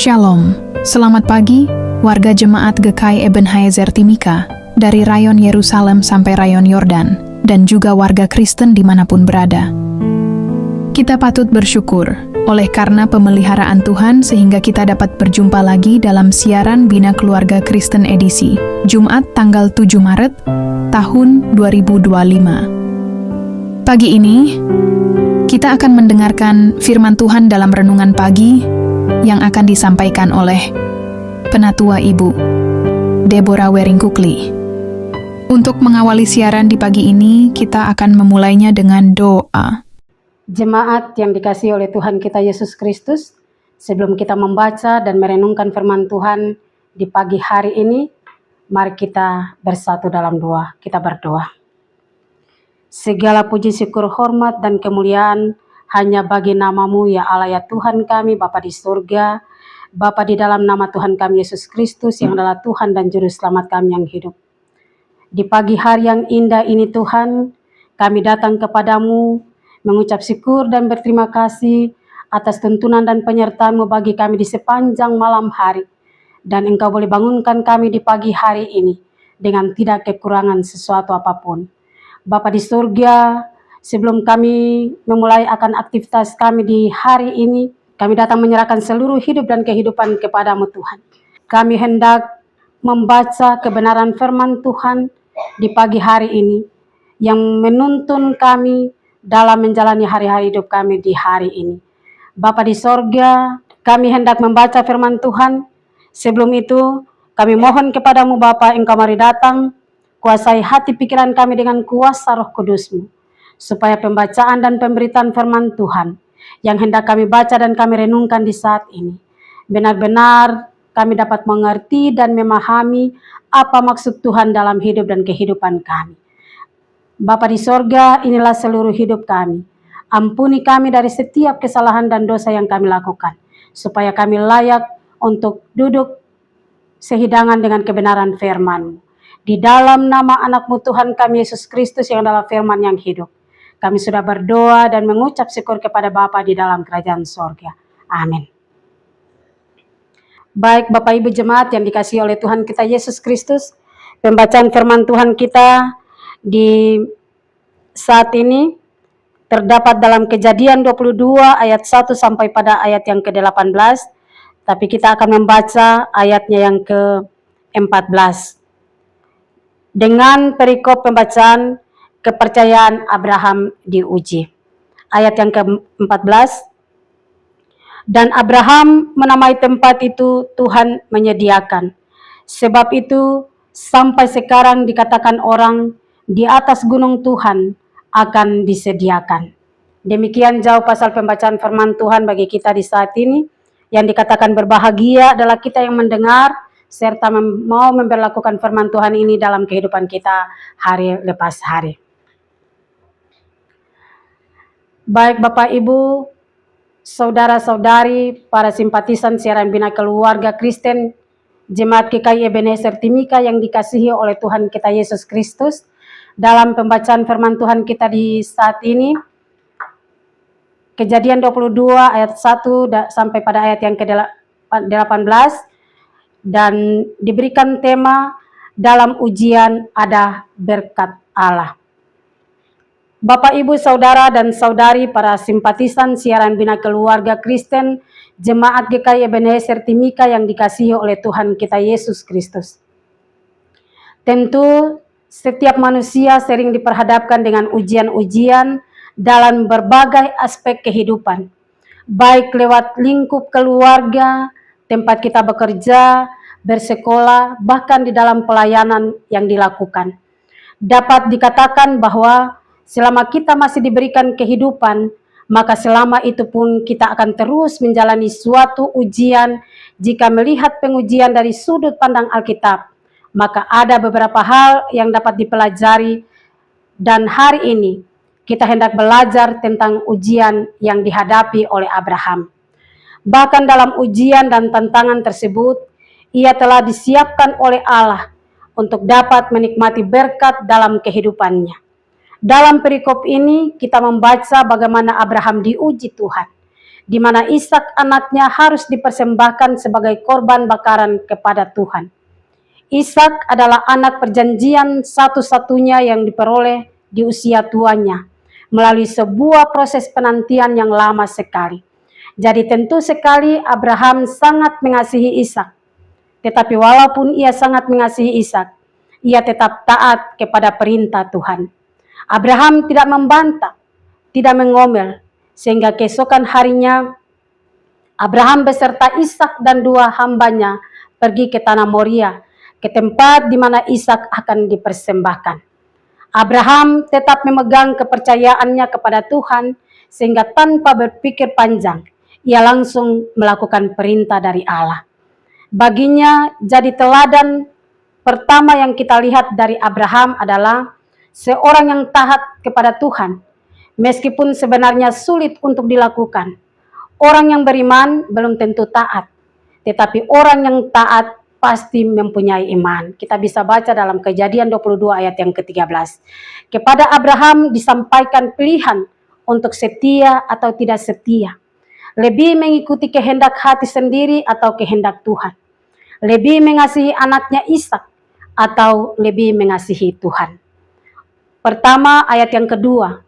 Shalom, selamat pagi, warga jemaat GKI Ebenezer Timika, dari rayon Yerusalem sampai rayon Yordan, dan juga warga Kristen dimanapun berada. Kita patut bersyukur, oleh karena pemeliharaan Tuhan sehingga kita dapat berjumpa lagi dalam siaran Bina Keluarga Kristen edisi, Jumat tanggal 7 Maret, tahun 2025. Pagi ini, kita akan mendengarkan firman Tuhan dalam renungan pagi, yang akan disampaikan oleh Penatua Ibu Deborah Weringkukli. Untuk mengawali siaran di pagi ini, kita akan memulainya dengan doa. Jemaat yang dikasihi oleh Tuhan kita Yesus Kristus, sebelum kita membaca dan merenungkan firman Tuhan di pagi hari ini, mari kita bersatu dalam doa. Kita berdoa. Segala puji, syukur, hormat, dan kemuliaan hanya bagi nama-Mu ya Allah ya Tuhan kami, Bapa di surga, Bapa di dalam nama Tuhan kami Yesus Kristus yang adalah Tuhan dan Juru Selamat kami yang hidup. Di pagi hari yang indah ini Tuhan, kami datang kepadamu mengucap syukur dan berterima kasih atas tuntunan dan penyertaan-Mu bagi kami di sepanjang malam hari. Dan Engkau boleh bangunkan kami di pagi hari ini dengan tidak kekurangan sesuatu apapun. Bapa di surga, sebelum kami memulai akan aktivitas kami di hari ini, kami datang menyerahkan seluruh hidup dan kehidupan kepadamu Tuhan. Kami hendak membaca kebenaran firman Tuhan di pagi hari ini, yang menuntun kami dalam menjalani hari-hari hidup kami di hari ini. Bapa di sorga, kami hendak membaca firman Tuhan. Sebelum itu, kami mohon kepadamu Bapa, Engkau mari datang, kuasai hati pikiran kami dengan kuasa Roh Kudus-Mu, supaya pembacaan dan pemberitaan firman Tuhan yang hendak kami baca dan kami renungkan di saat ini, benar-benar kami dapat mengerti dan memahami apa maksud Tuhan dalam hidup dan kehidupan kami. Bapa di sorga, inilah seluruh hidup kami. Ampuni kami dari setiap kesalahan dan dosa yang kami lakukan, supaya kami layak untuk duduk sehidangan dengan kebenaran firman-Mu. Di dalam nama anak-Mu Tuhan kami Yesus Kristus yang adalah firman yang hidup, kami sudah berdoa dan mengucap syukur kepada Bapa di dalam kerajaan sorga. Amin. Baik Bapak Ibu Jemaat yang dikasihi oleh Tuhan kita Yesus Kristus, pembacaan firman Tuhan kita di saat ini terdapat dalam Kejadian 22 ayat 1 sampai pada ayat yang ke-18, tapi kita akan membaca ayatnya yang ke-14. Dengan perikop pembacaan kepercayaan Abraham diuji. Ayat yang ke-14. Dan Abraham menamai tempat itu Tuhan menyediakan. Sebab itu sampai sekarang dikatakan orang, di atas gunung Tuhan akan disediakan. Demikian jauh pasal pembacaan firman Tuhan bagi kita di saat ini. Yang dikatakan berbahagia adalah kita yang mendengar serta mau memperlakukan firman Tuhan ini dalam kehidupan kita hari lepas hari. Baik Bapak Ibu, saudara-saudari, para simpatisan siaran Bina Keluarga Kristen, Jemaat GKI Ebenezer Timika yang dikasihi oleh Tuhan kita Yesus Kristus, dalam pembacaan firman Tuhan kita di saat ini, Kejadian 22 ayat 1 sampai pada ayat yang ke-18, dan diberikan tema dalam ujian ada berkat Allah. Bapak, Ibu, Saudara, dan Saudari, para simpatisan siaran Bina Keluarga Kristen, Jemaat GKI Ebenezer Timika yang dikasihi oleh Tuhan kita Yesus Kristus. Tentu setiap manusia sering diperhadapkan dengan ujian-ujian dalam berbagai aspek kehidupan, baik lewat lingkup keluarga, tempat kita bekerja, bersekolah, bahkan di dalam pelayanan yang dilakukan. Dapat dikatakan bahwa selama kita masih diberikan kehidupan, maka selama itu pun kita akan terus menjalani suatu ujian. Jika melihat pengujian dari sudut pandang Alkitab, maka ada beberapa hal yang dapat dipelajari, dan hari ini kita hendak belajar tentang ujian yang dihadapi oleh Abraham. Bahkan dalam ujian dan tantangan tersebut, ia telah disiapkan oleh Allah untuk dapat menikmati berkat dalam kehidupannya. Dalam perikop ini kita membaca bagaimana Abraham diuji Tuhan. di mana Ishak anaknya harus dipersembahkan sebagai korban bakaran kepada Tuhan. Ishak adalah anak perjanjian satu-satunya yang diperoleh di usia tuanya melalui sebuah proses penantian yang lama sekali. Jadi tentu sekali Abraham sangat mengasihi Ishak. Tetapi walaupun ia sangat mengasihi Ishak, ia tetap taat kepada perintah Tuhan. Abraham tidak membantah, tidak mengomel, sehingga keesokan harinya Abraham beserta Ishak dan dua hambanya pergi ke tanah Moria, ke tempat di mana Ishak akan dipersembahkan. Abraham tetap memegang kepercayaannya kepada Tuhan, sehingga tanpa berpikir panjang, ia langsung melakukan perintah dari Allah. Baginya jadi teladan pertama yang kita lihat dari Abraham adalah seorang yang taat kepada Tuhan, meskipun sebenarnya sulit untuk dilakukan. Orang yang beriman belum tentu taat, tetapi orang yang taat pasti mempunyai iman. Kita bisa baca dalam Kejadian 22 ayat yang ke-13. Kepada Abraham disampaikan pilihan untuk setia atau tidak setia. Lebih mengikuti kehendak hati sendiri atau kehendak Tuhan. Lebih mengasihi anaknya Ishak atau lebih mengasihi Tuhan. Pertama, ayat yang kedua.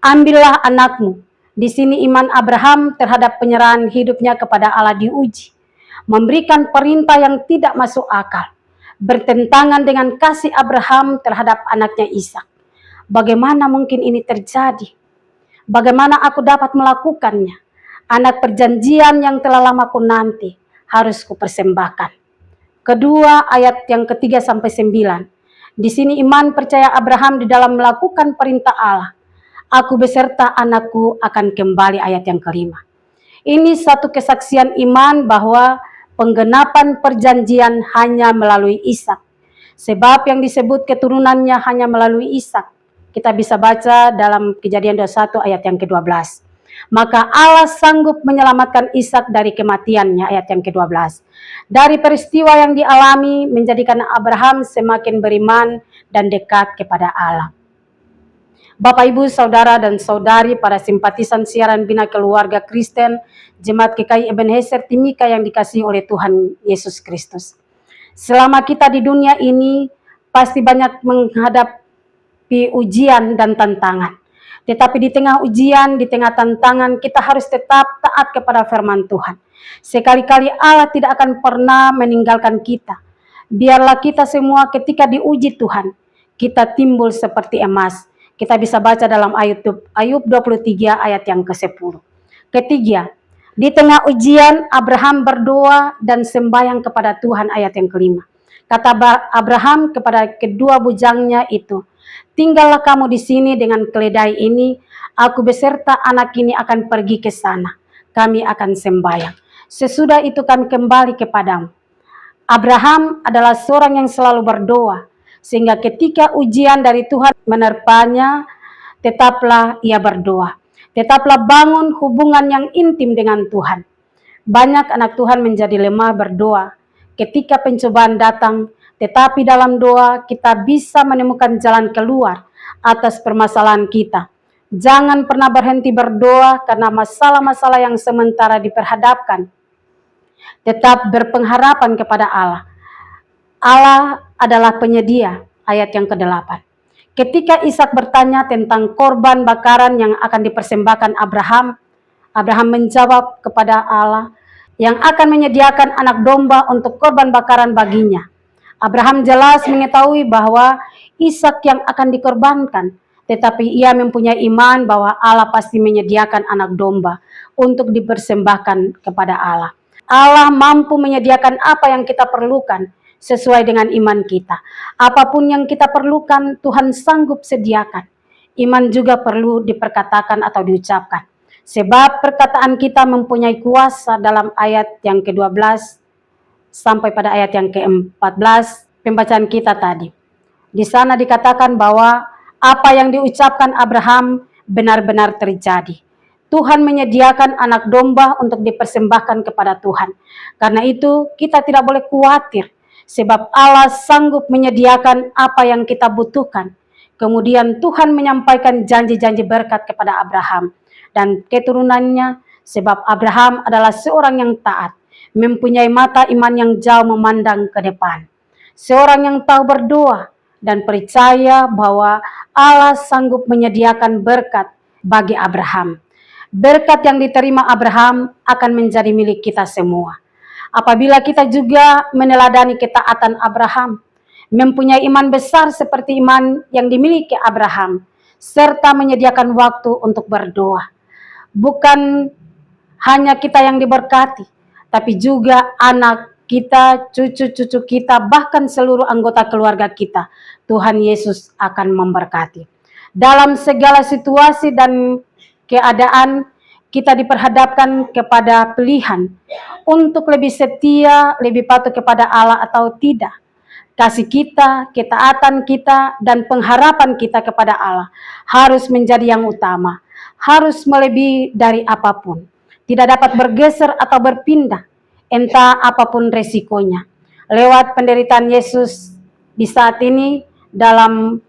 Ambillah anakmu. Di sini iman Abraham terhadap penyerahan hidupnya kepada Allah diuji. Memberikan perintah yang tidak masuk akal. Bertentangan dengan kasih Abraham terhadap anaknya Ishak. Bagaimana mungkin ini terjadi? Bagaimana aku dapat melakukannya? Anak perjanjian yang telah lama ku nanti harus kupersembahkan. Kedua, ayat yang ketiga sampai 9. Di sini iman percaya Abraham di dalam melakukan perintah Allah. Aku beserta anakku akan kembali, ayat yang kelima. Ini satu kesaksian iman bahwa penggenapan perjanjian hanya melalui Ishak. Sebab yang disebut keturunannya hanya melalui Ishak. Kita bisa baca dalam Kejadian 21 ayat yang ke-12. Maka Allah sanggup menyelamatkan Ishak dari kematiannya, ayat yang ke-12. Dari peristiwa yang dialami menjadikan Abraham semakin beriman dan dekat kepada Allah. Bapak, Ibu, Saudara, dan Saudari, para simpatisan siaran Bina Keluarga Kristen, Jemaat GKI Ebenezer Timika yang dikasihi oleh Tuhan Yesus Kristus. Selama kita di dunia ini, pasti banyak menghadapi ujian dan tantangan. Tetapi di tengah ujian, di tengah tantangan, kita harus tetap taat kepada firman Tuhan. Sekali-kali Allah tidak akan pernah meninggalkan kita. Biarlah kita semua ketika diuji Tuhan, kita timbul seperti emas. Kita bisa baca dalam Ayub 23 ayat yang ke-10. Ketiga, di tengah ujian Abraham berdoa dan sembahyang kepada Tuhan, ayat yang kelima. Kata Abraham kepada kedua bujangnya itu, tinggallah kamu di sini dengan keledai ini, aku beserta anak ini akan pergi ke sana. Kami akan sembahyang. Sesudah itu kami kembali kepadamu. Abraham adalah seorang yang selalu berdoa, sehingga ketika ujian dari Tuhan menerpanya, tetaplah ia berdoa. Tetaplah bangun hubungan yang intim dengan Tuhan. Banyak anak Tuhan menjadi lemah berdoa ketika pencobaan datang, tetapi dalam doa kita bisa menemukan jalan keluar atas permasalahan kita. Jangan pernah berhenti berdoa karena masalah-masalah yang sementara diperhadapkan. Tetap berpengharapan kepada Allah. Allah adalah penyedia, ayat yang ke-8. Ketika Ishak bertanya tentang korban bakaran yang akan dipersembahkan Abraham, Abraham menjawab kepada Allah yang akan menyediakan anak domba untuk korban bakaran baginya. Abraham jelas mengetahui bahwa Ishak yang akan dikorbankan, tetapi ia mempunyai iman bahwa Allah pasti menyediakan anak domba untuk dipersembahkan kepada Allah. Allah mampu menyediakan apa yang kita perlukan sesuai dengan iman kita. Apapun yang kita perlukan, Tuhan sanggup sediakan. Iman juga perlu diperkatakan atau diucapkan. Sebab perkataan kita mempunyai kuasa dalam ayat yang ke-12 sampai pada ayat yang ke-14 pembacaan kita tadi. Di sana dikatakan bahwa apa yang diucapkan Abraham benar-benar terjadi. Tuhan menyediakan anak domba untuk dipersembahkan kepada Tuhan. Karena itu kita tidak boleh khawatir, sebab Allah sanggup menyediakan apa yang kita butuhkan. Kemudian Tuhan menyampaikan janji-janji berkat kepada Abraham dan keturunannya Sebab Abraham adalah seorang yang taat, mempunyai mata iman yang jauh memandang ke depan. Seorang yang tahu berdoa dan percaya bahwa Allah sanggup menyediakan berkat bagi Abraham. Berkat yang diterima Abraham akan menjadi milik kita semua. Apabila kita juga meneladani ketaatan Abraham, mempunyai iman besar seperti iman yang dimiliki Abraham, serta menyediakan waktu untuk berdoa. Bukan hanya kita yang diberkati, tapi juga anak kita, cucu-cucu kita, bahkan seluruh anggota keluarga kita. Tuhan Yesus akan memberkati. Dalam segala situasi dan keadaan, kita diperhadapkan kepada pilihan untuk lebih setia, lebih patuh kepada Allah atau tidak. Kasih kita, ketaatan kita, dan pengharapan kita kepada Allah harus menjadi yang utama, harus melebihi dari apapun. Tidak dapat bergeser atau berpindah, entah apapun resikonya. Lewat penderitaan Yesus di saat ini, dalam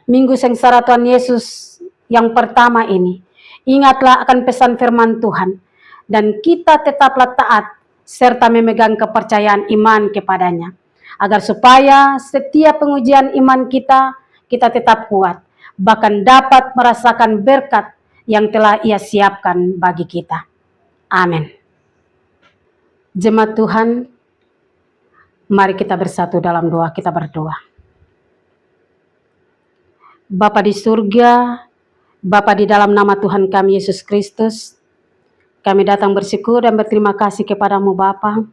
Minggu Sengsara Tuhan Yesus yang pertama ini, ingatlah akan pesan firman Tuhan, dan kita tetaplah taat, serta memegang kepercayaan iman kepadanya, agar supaya setiap pengujian iman kita tetap kuat, bahkan dapat merasakan berkat yang telah Ia siapkan bagi kita. Amin. Jemaat Tuhan, mari kita bersatu dalam doa, kita berdoa. Bapa di surga, Bapa di dalam nama Tuhan kami Yesus Kristus, kami datang bersyukur dan berterima kasih kepadamu Bapa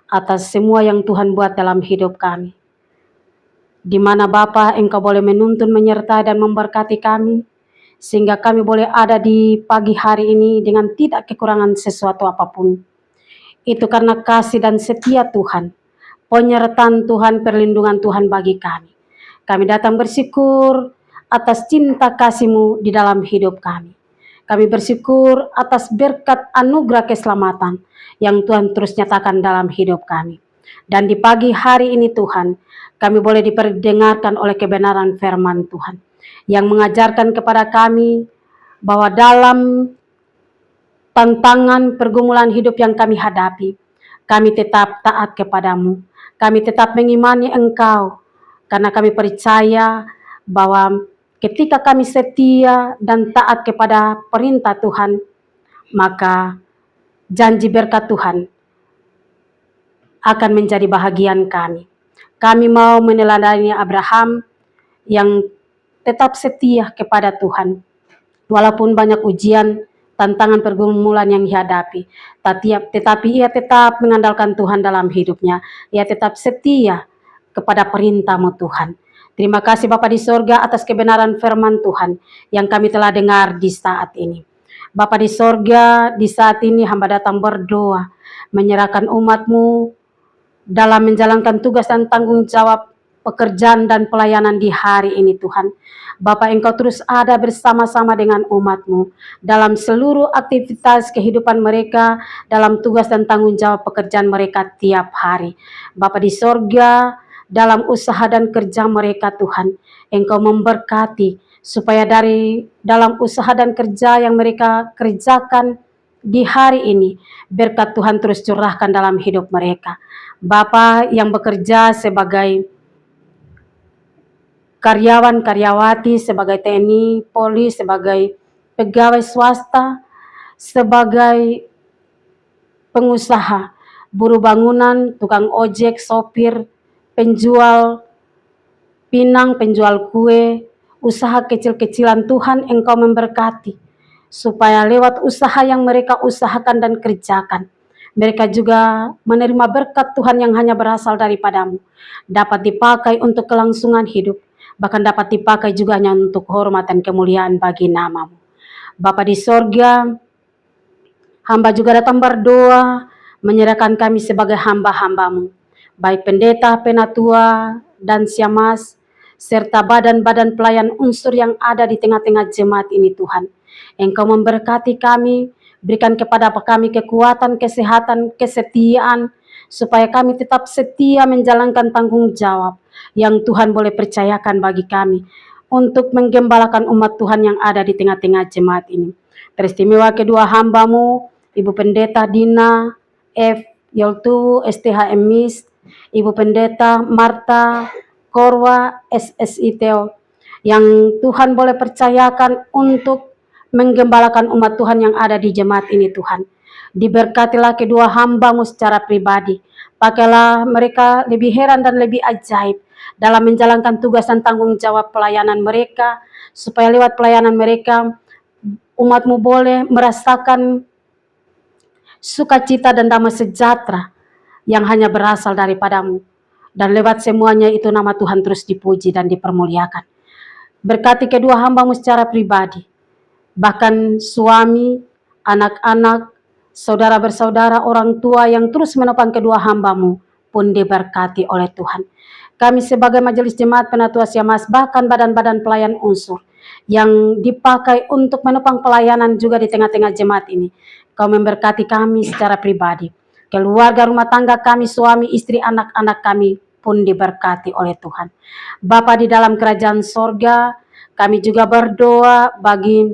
atas semua yang Tuhan buat dalam hidup kami. Di mana Bapa Engkau boleh menuntun, menyertai dan memberkati kami, sehingga kami boleh ada di pagi hari ini dengan tidak kekurangan sesuatu apapun. Itu karena kasih dan setia Tuhan, penyertaan Tuhan, perlindungan Tuhan bagi kami. Kami datang bersyukur atas cinta kasih-Mu di dalam hidup kami. Kami bersyukur atas berkat anugerah keselamatan yang Tuhan terus nyatakan dalam hidup kami. Dan di pagi hari ini Tuhan, kami boleh diperdengarkan oleh kebenaran firman Tuhan, yang mengajarkan kepada kami bahwa dalam tantangan pergumulan hidup yang kami hadapi, kami tetap taat kepadamu, kami tetap mengimani Engkau, karena kami percaya bahwa ketika kami setia dan taat kepada perintah Tuhan, maka janji berkat Tuhan akan menjadi bahagian kami. Kami mau meneladani Abraham yang tetap setia kepada Tuhan, walaupun banyak ujian, tantangan, pergumulan yang dihadapi, tetapi ia tetap mengandalkan Tuhan dalam hidupnya. Ia tetap setia kepada perintah-Mu Tuhan. Terima kasih Bapa di sorga atas kebenaran firman Tuhan yang kami telah dengar di saat ini. Bapa di sorga, di saat ini hamba datang berdoa, menyerahkan umat-Mu dalam menjalankan tugas dan tanggung jawab pekerjaan dan pelayanan di hari ini Tuhan. Bapa, Engkau terus ada bersama-sama dengan umat-Mu dalam seluruh aktivitas kehidupan mereka, dalam tugas dan tanggung jawab pekerjaan mereka tiap hari. Bapa di sorga, dalam usaha dan kerja mereka Tuhan, Engkau memberkati supaya dari dalam usaha dan kerja yang mereka kerjakan di hari ini, berkat Tuhan terus curahkan dalam hidup mereka. Bapa yang bekerja sebagai karyawan-karyawati, sebagai TNI, Polri, sebagai pegawai swasta, sebagai pengusaha, buruh bangunan, tukang ojek, sopir, penjual pinang, penjual kue, usaha kecil-kecilan Tuhan Engkau memberkati, supaya lewat usaha yang mereka usahakan dan kerjakan, mereka juga menerima berkat Tuhan yang hanya berasal daripadamu, dapat dipakai untuk kelangsungan hidup, bahkan dapat dipakai juga hanya untuk hormat dan kemuliaan bagi nama-Mu. Bapa di sorga, hamba juga datang berdoa, menyerahkan kami sebagai hamba-hamba-Mu, baik pendeta, penatua, dan siamas, serta badan-badan pelayan unsur yang ada di tengah-tengah jemaat ini Tuhan. Engkau memberkati kami, berikan kepada kami kekuatan, kesehatan, kesetiaan, supaya kami tetap setia menjalankan tanggung jawab yang Tuhan boleh percayakan bagi kami untuk menggembalakan umat Tuhan yang ada di tengah-tengah jemaat ini. Teristimewa kedua hamba-Mu Ibu Pendeta Dina F. Yoltu STHM Mis, Ibu Pendeta Marta Korwa SSI Teo, yang Tuhan boleh percayakan untuk menggembalakan umat Tuhan yang ada di jemaat ini Tuhan. Diberkatilah kedua hamba-Mu secara pribadi. Pakailah mereka lebih heran dan lebih ajaib dalam menjalankan tugas dan tanggung jawab pelayanan mereka, supaya lewat pelayanan mereka umat-Mu boleh merasakan sukacita dan damai sejahtera yang hanya berasal daripada-Mu. Dan lewat semuanya itu nama Tuhan terus dipuji dan dipermuliakan. Berkati kedua hamba-Mu secara pribadi, bahkan suami, anak-anak, saudara bersaudara, orang tua yang terus menopang kedua hamba-Mu pun diberkati oleh Tuhan. Kami sebagai Majelis Jemaat Penatua Siamas, bahkan badan-badan pelayan unsur yang dipakai untuk menopang pelayanan juga di tengah-tengah jemaat ini, Kau memberkati kami secara pribadi. Keluarga rumah tangga kami, suami, istri, anak-anak kami pun diberkati oleh Tuhan. Bapa di dalam kerajaan sorga, kami juga berdoa bagi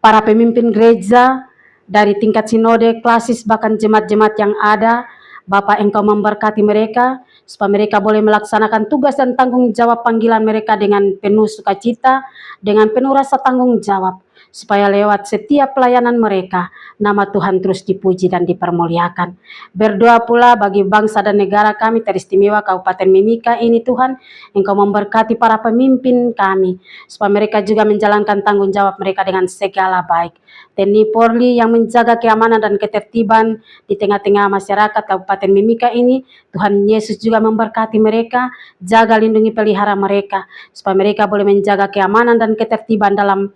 para pemimpin gereja dari tingkat sinode, klasis, bahkan jemaat-jemaat yang ada. Bapa, Engkau memberkati mereka, supaya mereka boleh melaksanakan tugas dan tanggung jawab panggilan mereka dengan penuh sukacita, dengan penuh rasa tanggung jawab, supaya lewat setiap pelayanan mereka, nama Tuhan terus dipuji dan dipermuliakan. Berdoa pula bagi bangsa dan negara kami teristimewa Kabupaten Mimika ini Tuhan, Engkau memberkati para pemimpin kami, supaya mereka juga menjalankan tanggung jawab mereka dengan segala baik. TNI Polri yang menjaga keamanan dan ketertiban di tengah-tengah masyarakat Kabupaten Mimika ini, Tuhan Yesus juga memberkati mereka, jaga, lindungi, pelihara mereka, supaya mereka boleh menjaga keamanan dan ketertiban dalam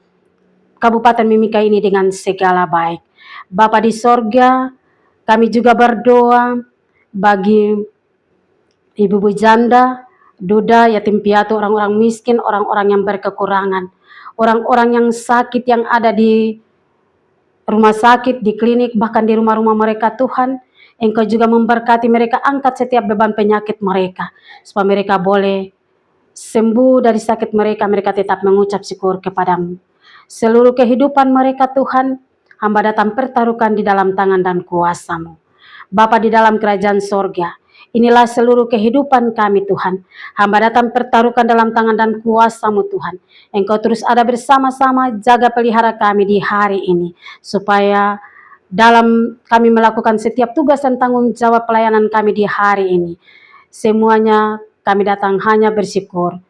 Kabupaten Mimika ini dengan segala baik. Bapa di sorga, kami juga berdoa bagi ibu-ibu janda, duda, yatim piatu, orang-orang miskin, orang-orang yang berkekurangan, orang-orang yang sakit yang ada di rumah sakit, di klinik, bahkan di rumah-rumah mereka Tuhan. Engkau juga memberkati mereka, angkat setiap beban penyakit mereka, supaya mereka boleh sembuh dari sakit mereka, mereka tetap mengucap syukur kepadamu. Seluruh kehidupan mereka Tuhan, hamba datang pertaruhkan di dalam tangan dan kuasa-Mu. Bapa di dalam kerajaan sorga, inilah seluruh kehidupan kami Tuhan. Hamba datang pertaruhkan dalam tangan dan kuasa-Mu Tuhan. Engkau terus ada bersama-sama, jaga pelihara kami di hari ini, supaya dalam kami melakukan setiap tugas dan tanggung jawab pelayanan kami di hari ini, semuanya kami datang hanya bersyukur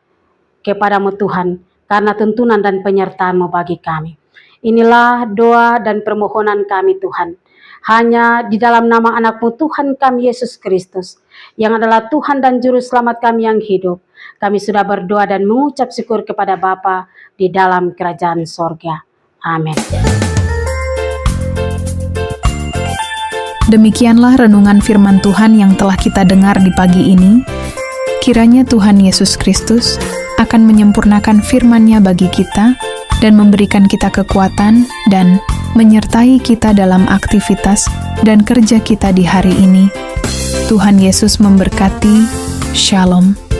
kepadamu Tuhan, karena tuntunan dan penyertaan-Mu bagi kami. Inilah doa dan permohonan kami Tuhan, hanya di dalam nama anak-Mu Tuhan kami Yesus Kristus, yang adalah Tuhan dan Juru Selamat kami yang hidup. Kami sudah berdoa dan mengucap syukur kepada Bapa di dalam kerajaan sorga. Amin. Demikianlah renungan firman Tuhan yang telah kita dengar di pagi ini. Kiranya Tuhan Yesus Kristus akan menyempurnakan firman-Nya bagi kita dan memberikan kita kekuatan dan menyertai kita dalam aktivitas dan kerja kita di hari ini. Tuhan Yesus memberkati. Shalom.